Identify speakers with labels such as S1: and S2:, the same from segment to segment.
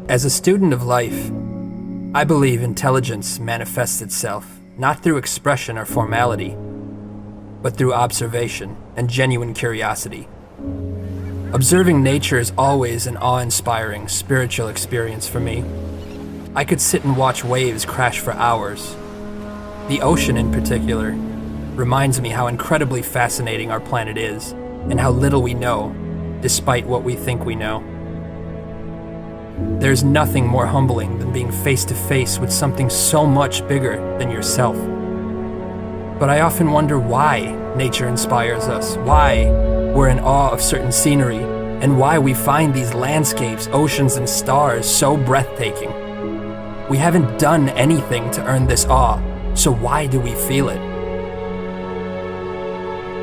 S1: As a student of life, I believe intelligence manifests itself not through expression or formality, but through observation and genuine curiosity. Observing nature is always an awe-inspiring spiritual experience for me. I could sit and watch waves crash for hours. The ocean in particular reminds me how incredibly fascinating our planet is and how little we know, despite what we think we know. There's nothing more humbling than being face to face with something so much bigger than yourself. But I often wonder why nature inspires us, why we're in awe of certain scenery, and why we find these landscapes, oceans, and stars so breathtaking. We haven't done anything to earn this awe, so why do we feel it?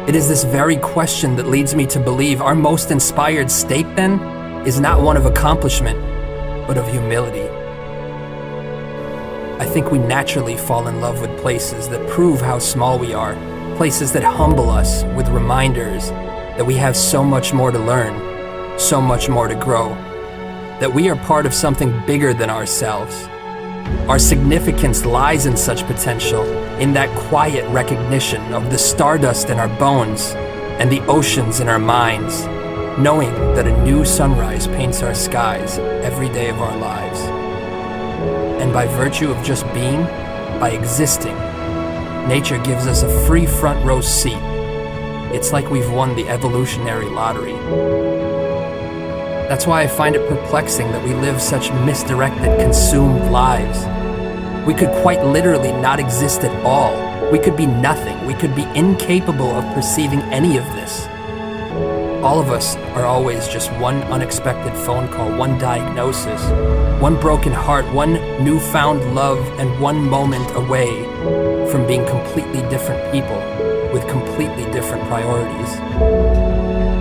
S1: It is this very question that leads me to believe our most inspired state, then, is not one of accomplishment, but of humility. I think we naturally fall in love with places that prove how small we are, places that humble us with reminders that we have so much more to learn, so much more to grow, that we are part of something bigger than ourselves. Our significance lies in such potential, in that quiet recognition of the stardust in our bones and the oceans in our minds, knowing that a new sunrise paints our skies every day of our lives. And by virtue of just being, by existing, nature gives us a free front row seat. It's like we've won the evolutionary lottery. That's why I find it perplexing that we live such misdirected, consumed lives. We could quite literally not exist at all. We could be nothing. We could be incapable of perceiving any of this. All of us are always just one unexpected phone call, one diagnosis, one broken heart, one newfound love, and one moment away from being completely different people with completely different priorities.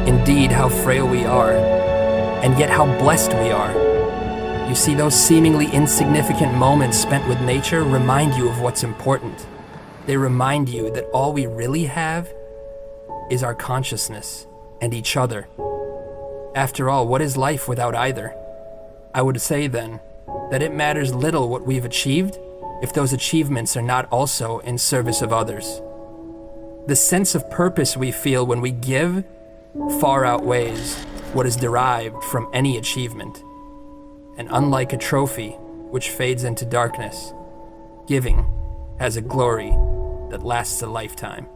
S1: Indeed, how frail we are, and yet how blessed we are. You see, those seemingly insignificant moments spent with nature remind you of what's important. They remind you that all we really have is our consciousness and each other. After all, what is life without either? I would say then that it matters little what we've achieved if those achievements are not also in service of others. The sense of purpose we feel when we give far outweighs what is derived from any achievement. And unlike a trophy which fades into darkness, giving has a glory that lasts a lifetime.